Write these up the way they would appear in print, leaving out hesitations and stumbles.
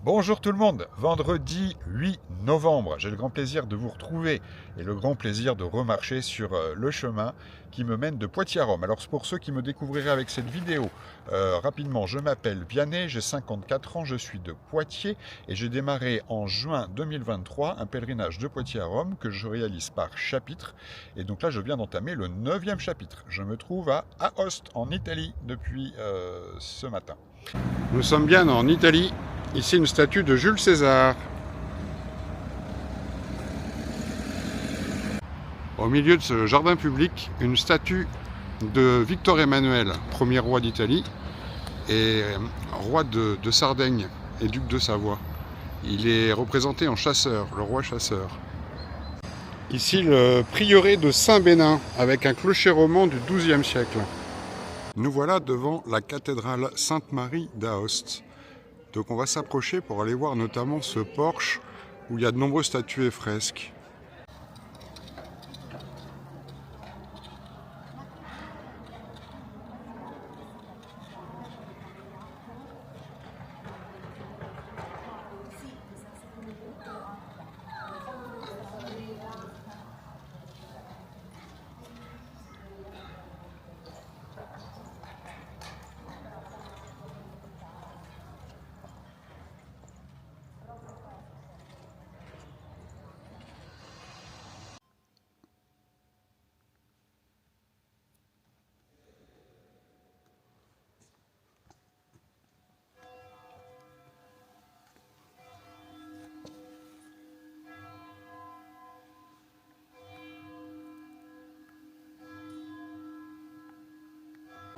Bonjour tout le monde, vendredi 8 novembre, j'ai le grand plaisir de vous retrouver et le grand plaisir de remarcher sur le chemin qui me mène de Poitiers à Rome. Alors pour ceux qui me découvriraient avec cette vidéo, rapidement, je m'appelle Vianney, j'ai 54 ans, je suis de Poitiers et j'ai démarré en juin 2023 un pèlerinage de Poitiers à Rome que je réalise par chapitre. Et donc là je viens d'entamer le 9e chapitre. Je me trouve à Aoste en Italie depuis ce matin. Nous sommes bien en Italie. Ici, une statue de Jules César. Au milieu de ce jardin public, une statue de Victor Emmanuel, premier roi d'Italie et roi de Sardaigne et duc de Savoie. Il est représenté en chasseur, le roi chasseur. Ici, le prieuré de Saint-Bénin, avec un clocher roman du XIIe siècle. Nous voilà devant la cathédrale Sainte-Marie d'Aoste. Donc on va s'approcher pour aller voir notamment ce porche où il y a de nombreuses statues et fresques.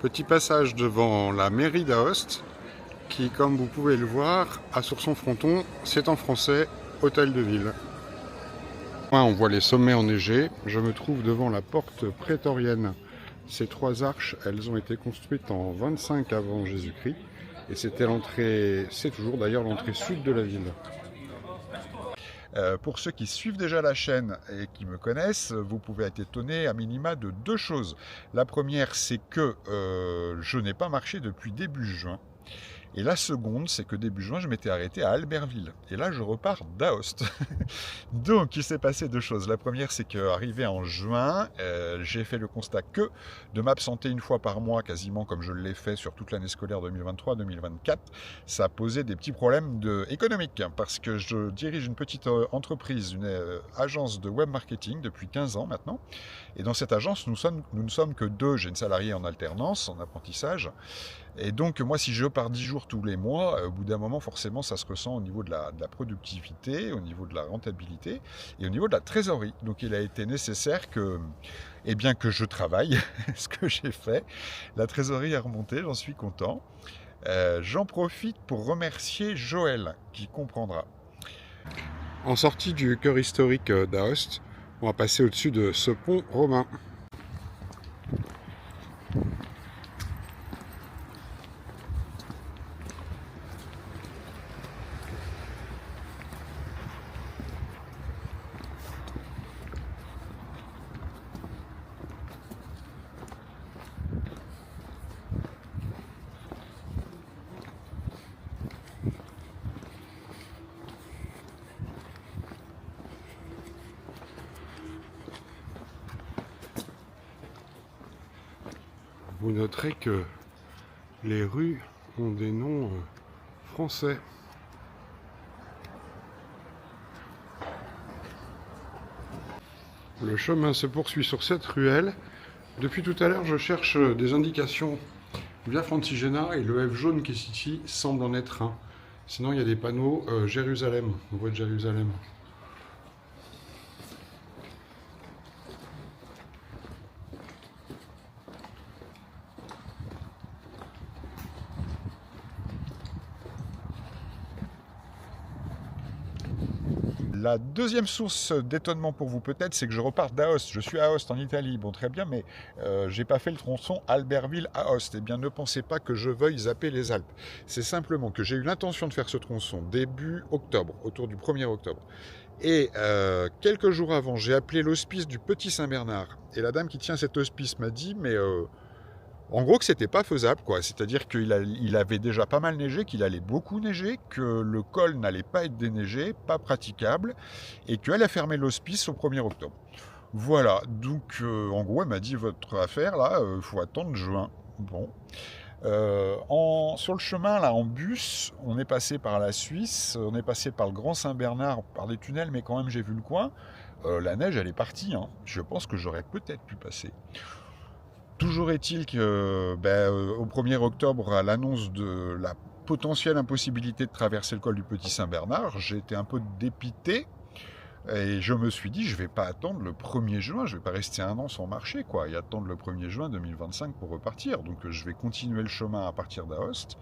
Petit passage devant la mairie d'Aoste, qui, comme vous pouvez le voir, a sur son fronton, c'est en français, Hôtel de Ville. On voit les sommets enneigés. Je me trouve devant la porte prétorienne. Ces trois arches, elles ont été construites en 25 avant Jésus-Christ. Et c'était l'entrée, c'est toujours d'ailleurs l'entrée sud de la ville. Pour ceux qui suivent déjà la chaîne et qui me connaissent, vous pouvez être étonné à minima de deux choses. La première, c'est que je n'ai pas marché depuis début juin. Et la seconde, c'est que début juin, je m'étais arrêté à Albertville. Et là, je repars d'Aoste. Donc, il s'est passé deux choses. La première, c'est qu'arrivé en juin, j'ai fait le constat que de m'absenter une fois par mois, quasiment comme je l'ai fait sur toute l'année scolaire 2023-2024, ça posait des petits problèmes économiques. Parce que je dirige une petite entreprise, une agence de web marketing depuis 15 ans maintenant. Et dans cette agence, nous ne sommes que deux. J'ai une salariée en alternance, en apprentissage. Et donc, moi, si je pars 10 jours tous les mois, au bout d'un moment, forcément, ça se ressent au niveau de la productivité, au niveau de la rentabilité et au niveau de la trésorerie. Donc, il a été nécessaire que je travaille, ce que j'ai fait. La trésorerie est remontée, j'en suis content. J'en profite pour remercier Joël, qui comprendra. En sortie du cœur historique d'Aoste, on va passer au-dessus de ce pont romain. Vous noterez que les rues ont des noms français. Le chemin se poursuit sur cette ruelle. Depuis tout à l'heure, je cherche des indications via Francigena et le F jaune qui est ici semble en être un. Sinon, il y a des panneaux Jérusalem, voie de Jérusalem. La deuxième source d'étonnement pour vous peut-être, c'est que je reparte d'Aoste. Je suis à Aoste en Italie, bon très bien, mais j'ai pas fait le tronçon Albertville à Aoste. Eh bien ne pensez pas que je veuille zapper les Alpes. C'est simplement que j'ai eu l'intention de faire ce tronçon début octobre, autour du 1er octobre. Et quelques jours avant, j'ai appelé l'hospice du Petit Saint-Bernard. Et la dame qui tient cet hospice m'a dit, mais en gros que c'était pas faisable, quoi. C'est-à-dire qu'il avait déjà pas mal neigé, qu'il allait beaucoup neiger, que le col n'allait pas être déneigé, pas praticable, et qu'elle a fermé l'hospice au 1er octobre. Voilà, donc en gros elle m'a dit, votre affaire là, faut attendre juin. Bon. Sur le chemin, là, en bus, on est passé par la Suisse, on est passé par le Grand Saint-Bernard, par des tunnels, mais quand même j'ai vu le coin. La neige, elle est partie. Hein. Je pense que j'aurais peut-être pu passer. Toujours est-il que, au 1er octobre, à l'annonce de la potentielle impossibilité de traverser le col du Petit Saint-Bernard, j'ai été un peu dépité. Et je me suis dit, je ne vais pas attendre le 1er juin, je ne vais pas rester un an sans marcher, quoi, et attendre le 1er juin 2025 pour repartir. Donc je vais continuer le chemin à partir d'Aoste,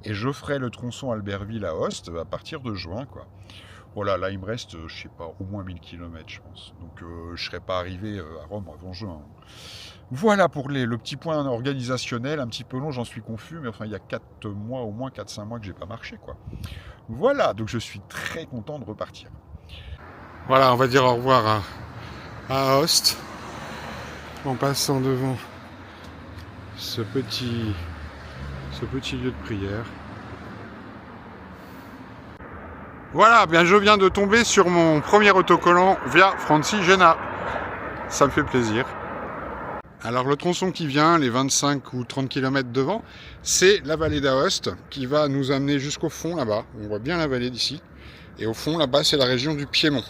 et je ferai le tronçon Albertville à Aoste à partir de juin, quoi. Voilà, là il me reste, je sais pas, au moins 1000 km, je pense. Donc je ne serai pas arrivé à Rome avant juin. Voilà pour le petit point organisationnel, un petit peu long, j'en suis confus, mais enfin il y a 4 mois, au moins 4-5 mois que j'ai pas marché, quoi. Voilà, donc je suis très content de repartir. Voilà, on va dire au revoir à Aoste en passant devant ce petit lieu de prière. Voilà, bien je viens de tomber sur mon premier autocollant via Francigena. Ça me fait plaisir. Alors le tronçon qui vient, les 25 ou 30 km devant, c'est la vallée d'Aoste qui va nous amener jusqu'au fond là-bas. On voit bien la vallée d'ici. Et au fond là-bas, c'est la région du Piémont.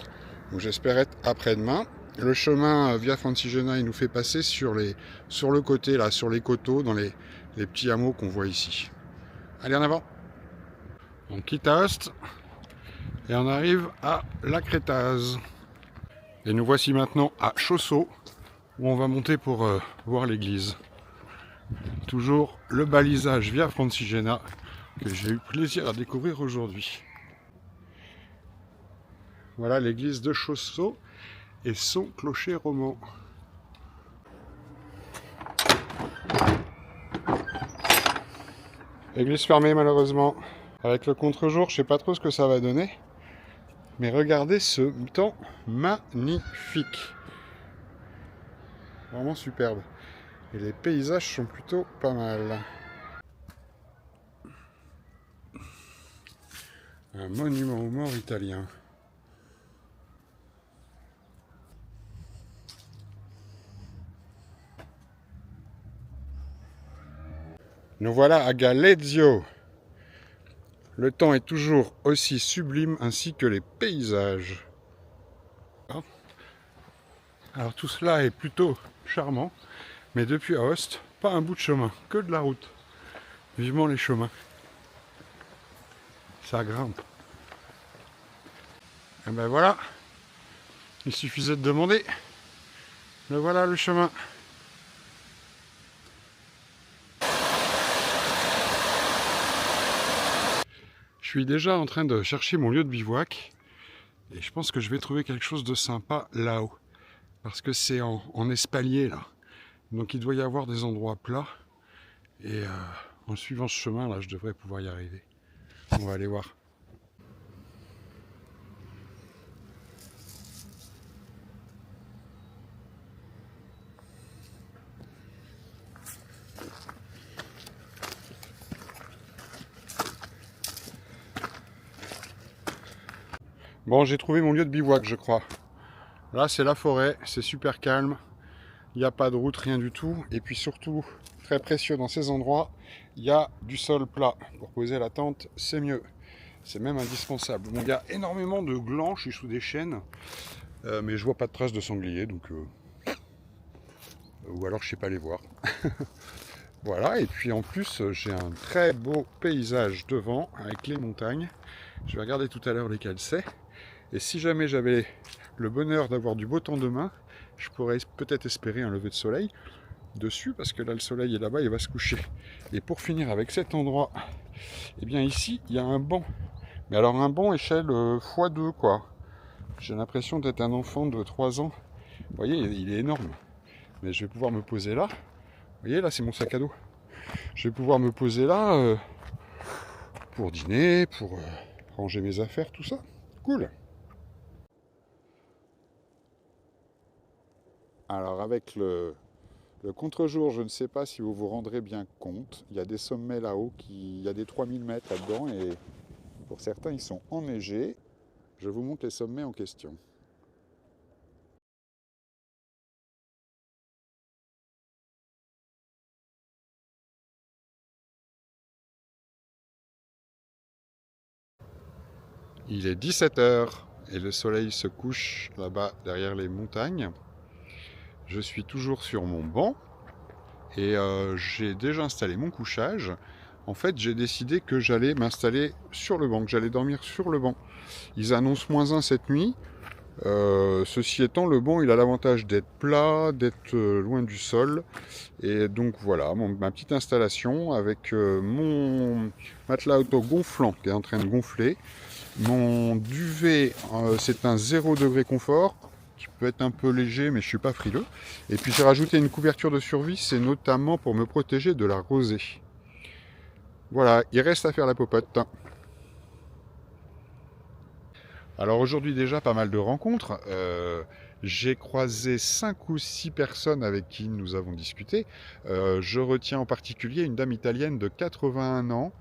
Donc j'espère être après-demain. Le chemin via Francigena, il nous fait passer sur le côté, là, sur les coteaux, dans les petits hameaux qu'on voit ici. Allez, en avant. On quitte Aoste et on arrive à la Crétaz. Et nous voici maintenant à Chausseau, où on va monter pour voir l'église. Toujours le balisage via Francigena, que j'ai eu plaisir à découvrir aujourd'hui. Voilà l'église de Chausseau et son clocher roman. Église fermée malheureusement. Avec le contre-jour, je sais pas trop ce que ça va donner. Mais regardez ce temps magnifique. Vraiment superbe. Et les paysages sont plutôt pas mal. Un monument aux morts italien. Nous voilà à Galezio. Le temps est toujours aussi sublime ainsi que les paysages. Alors tout cela est plutôt charmant, mais depuis Aoste, pas un bout de chemin, que de la route. Vivement les chemins. Ça grimpe. Et ben voilà, il suffisait de demander. Le voilà le chemin. Je suis déjà en train de chercher mon lieu de bivouac et je pense que je vais trouver quelque chose de sympa là-haut parce que c'est en espalier là, donc il doit y avoir des endroits plats et en suivant ce chemin là je devrais pouvoir y arriver. On va aller voir. Bon, j'ai trouvé mon lieu de bivouac, je crois. Là, c'est la forêt, c'est super calme. Il n'y a pas de route, rien du tout. Et puis surtout, très précieux dans ces endroits, il y a du sol plat. Pour poser la tente, c'est mieux. C'est même indispensable. Bon, il y a énormément de glands, je suis sous des chênes. Mais je vois pas de traces de sanglier, donc... ou alors je sais pas les voir. Voilà, et puis en plus, j'ai un très beau paysage devant, avec les montagnes. Je vais regarder tout à l'heure lesquelles c'est. Et si jamais j'avais le bonheur d'avoir du beau temps demain, je pourrais peut-être espérer un lever de soleil dessus, parce que là le soleil est là-bas, il va se coucher. Et pour finir avec cet endroit, eh bien ici, il y a un banc. Mais alors un banc échelle x2, quoi. J'ai l'impression d'être un enfant de 3 ans. Vous voyez, il est énorme. Mais je vais pouvoir me poser là. Vous voyez, là, c'est mon sac à dos. Je vais pouvoir me poser là pour dîner, pour ranger mes affaires, tout ça. Cool. Alors, avec le contre-jour, je ne sais pas si vous vous rendrez bien compte. Il y a des sommets là-haut, il y a des 3000 mètres là-dedans, et pour certains, ils sont enneigés. Je vous montre les sommets en question. Il est 17 heures et le soleil se couche là-bas derrière les montagnes. Je suis toujours sur mon banc et j'ai déjà installé mon couchage. En fait, j'ai décidé que j'allais m'installer sur le banc, que j'allais dormir sur le banc. Ils annoncent -1 cette nuit. Ceci étant, le banc, il a l'avantage d'être plat, d'être loin du sol. Et donc voilà, ma petite installation avec mon matelas auto-gonflant qui est en train de gonfler. Mon duvet, c'est un 0 degré confort, qui peut être un peu léger, mais je suis pas frileux. Et puis j'ai rajouté une couverture de survie, c'est notamment pour me protéger de la rosée. Voilà, il reste à faire la popote. Alors aujourd'hui déjà pas mal de rencontres. J'ai croisé 5 ou 6 personnes avec qui nous avons discuté. Je retiens en particulier une dame italienne de 81 ans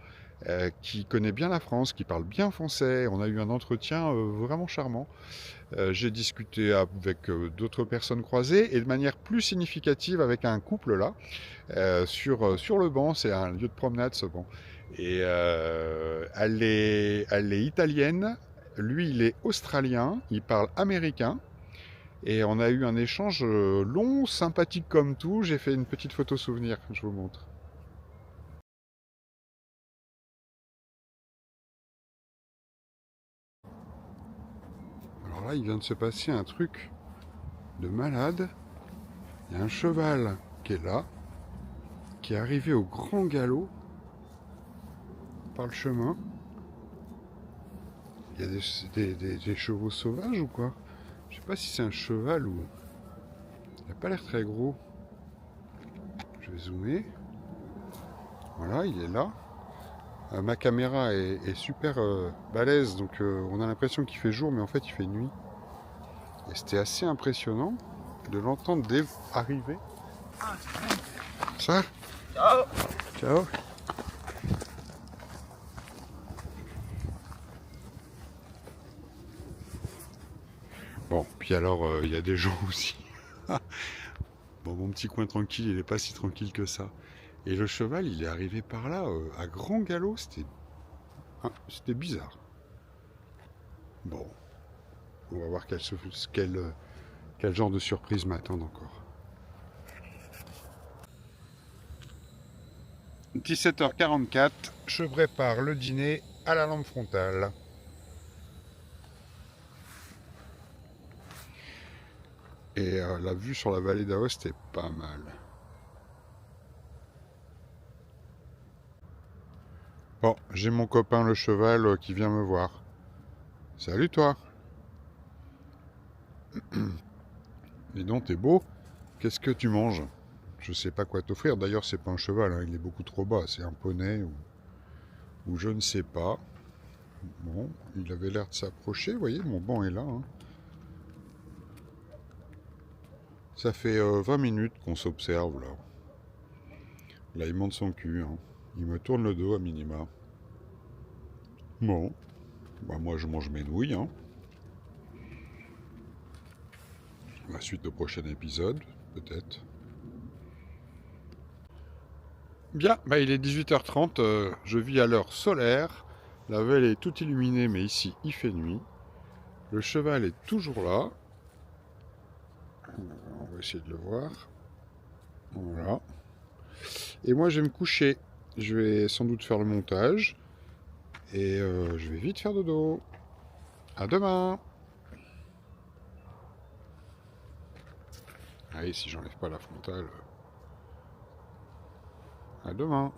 qui connaît bien la France, qui parle bien français. On a eu un entretien vraiment charmant. J'ai discuté avec d'autres personnes croisées et de manière plus significative avec un couple là, sur le banc. C'est un lieu de promenade ce banc. Et elle est italienne, lui il est australien, il parle américain. Et on a eu un échange long, sympathique comme tout. J'ai fait une petite photo souvenir, je vous montre. Alors là, il vient de se passer un truc de malade. Il y a un cheval qui est là, qui est arrivé au grand galop par le chemin. Il y a des chevaux sauvages ou quoi? Je sais pas si c'est un cheval ou... Il n'a pas l'air très gros. Je vais zoomer. Voilà, il est là. Ma caméra est super balèze, donc on a l'impression qu'il fait jour, mais en fait il fait nuit. Et c'était assez impressionnant de l'entendre arriver. Ça? Ciao. Ciao. Bon, puis alors, il y a des gens aussi. Bon, mon petit coin tranquille, il n'est pas si tranquille que ça. Et le cheval, il est arrivé par là, à grand galop, c'était bizarre. Bon, on va voir quel genre de surprise m'attend encore. 17h44, je prépare le dîner à la lampe frontale. Et la vue sur la vallée d'Aoste est pas mal. Bon, j'ai mon copain le cheval qui vient me voir. Salut toi. Dis donc, t'es beau. Qu'est-ce que tu manges? Je sais pas quoi t'offrir. D'ailleurs, c'est pas un cheval, hein, il est beaucoup trop bas. C'est un poney ou je ne sais pas. Bon, il avait l'air de s'approcher. Vous voyez, mon banc est là. Hein. Ça fait 20 minutes qu'on s'observe là. Là, il monte son cul. Hein. Il me tourne le dos à minima. Bon, bah moi je mange mes nouilles. Hein. La suite au prochain épisode, peut-être. Bien, bah il est 18h30, je vis à l'heure solaire. La vallée est toute illuminée, mais ici il fait nuit. Le cheval est toujours là. On va essayer de le voir. Voilà. Et moi je vais me coucher. Je vais sans doute faire le montage. Et je vais vite faire dodo. À demain. Allez, si j'enlève pas la frontale. À demain.